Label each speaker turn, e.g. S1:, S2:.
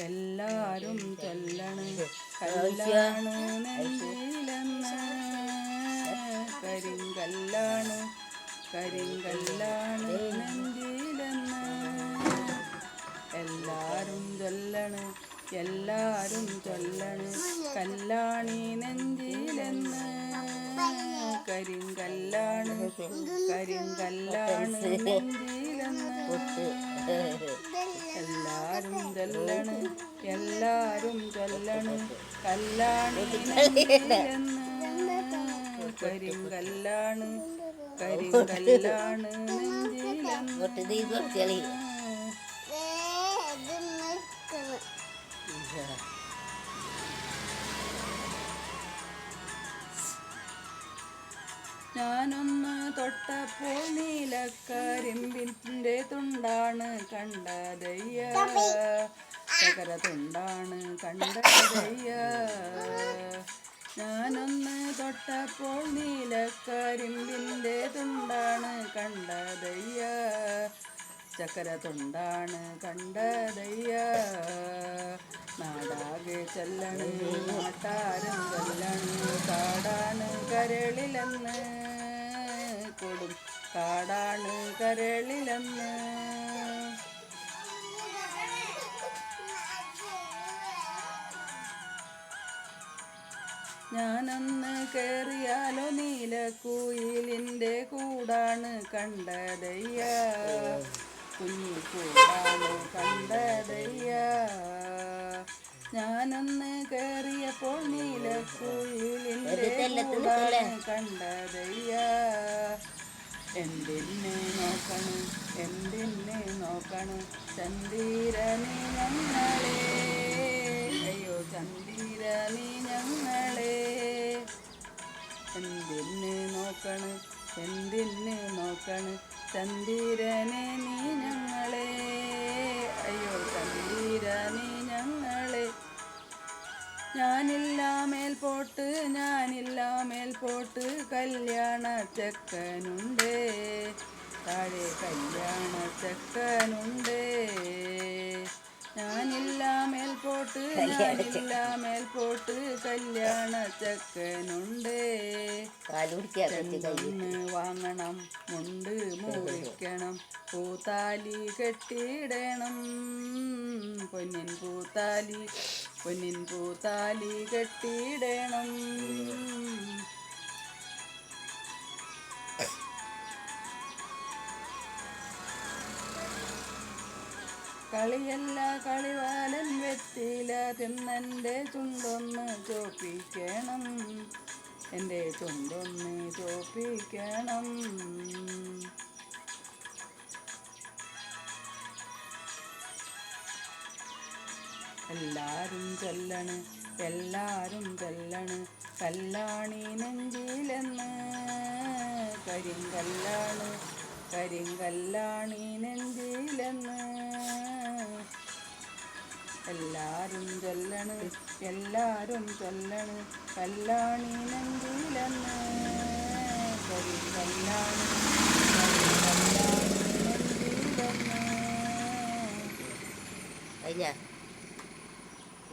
S1: എല്ലാരും ചൊല്ലണ് കല്ലാണ് നെഞ്ചിലെന്ന് കരിങ്കല്ലാണ് കരിങ്കല്ലാണ് നെഞ്ചിലെന്ന് എല്ലാരും ചൊല്ലണ് എല്ലാരും ചൊല്ലണ് കല്ലാണി നെഞ്ചിലെന്ന് കരിങ്കല്ലാണ് കരിങ്കല്ലാണ് നെഞ്ചിലെന്ന് എല്ലാരും ചൊല്ലണ് എല്ലാരും ചൊല്ലണ് കല്ലാണി നെഞ്ചിലെന്ന് കരിങ്കല്ലാണ് കരിങ്കല്ലാണ് നെഞ്ചിലെന്ന് ഞാനൊന്ന് തൊട്ടപ്പോൾ നീലക്കരിമ്പിൻ്റെ തുണ്ടാണ് കണ്ടതയ്യ ചകര തുണ്ടാണ് കണ്ടതയ്യ ഞാനൊന്ന് തൊട്ടപ്പോൾ നീലക്കരിമ്പിൻ്റെ തുണ്ടാണ് കണ്ടതയ്യ ചക്കര തുണ്ടാണ് കണ്ടതയ്യ നാടാകെ ചെല്ലണ് നാട്ടാരും ചെല്ലണ് കാടാണ് കരളിലെന്ന് കൊടും കാടാണ് കരളിലെന്ന് ഞാനൊന്ന് കേറിയാലോ നീലക്കുയിലിൻ്റെ കൂടാണ് കണ്ടതയ്യ കുഞ്ഞിക്കൂടാണ് കണ്ടതയ്യ ഞാനൊന്ന് കേറിയപ്പോൾ നീലക്കുയിലിൻ്റെ കൂടാണ് കണ്ടതയ്യ എന്തിനെ നോക്കണം എന്തിനെ നോക്കണം ചന്ദിരനെ ഞങ്ങളെ അയ്യോ ചന്ദിരനെ ഞങ്ങളെ എന്തിനെ നോക്കണം എന്തിനെ നോക്കണം ചന്ദിരനെ നീ ഞങ്ങളെ അയ്യോ ചന്ദിരനെ ഞങ്ങളെ ഞാനില്ല മേൽപോട്ട് ഞാനില്ല മേൽപോട്ട് കല്യാണ ചെക്കനുണ്ട് താഴെ കല്യാണ ചെക്കനുണ്ട് ഞാനില്ല മേൽപോട്ട് ഞാനില്ല മേൽപോട്ട് കല്യാണ ചെക്കനുണ്ട് ചെന്ന് വാങ്ങണം മുണ്ട് മുറിക്കണം പൂത്താലി കെട്ടിയിടണം പൊന്നിൻ പൂത്താലി കെട്ടിയിടണം കളിയല്ല കളിവാലൻ വെറ്റില തിന്നെൻ്റെ ചുണ്ടൊന്ന് ചോപ്പിക്കണം എൻ്റെ ചുണ്ടൊന്ന് ചോപ്പിക്കണം എല്ലാരും ചൊല്ലണ് എല്ലാരും ചൊല്ലണ് കല്ലാണി നെഞ്ചിലെന്ന് കരിങ്കല്ലാണ് കരിങ്കല്ലാണി നെഞ്ചിലെന്ന് എല്ലാരും ചൊല്ലണ് എല്ലാരും ചൊല്ലണ് കല്ലാണി നെഞ്ചിലെന്ന് കരിങ്കല്ലാണ് കരിങ്കല്ലാണി നെഞ്ചിലെന്ന്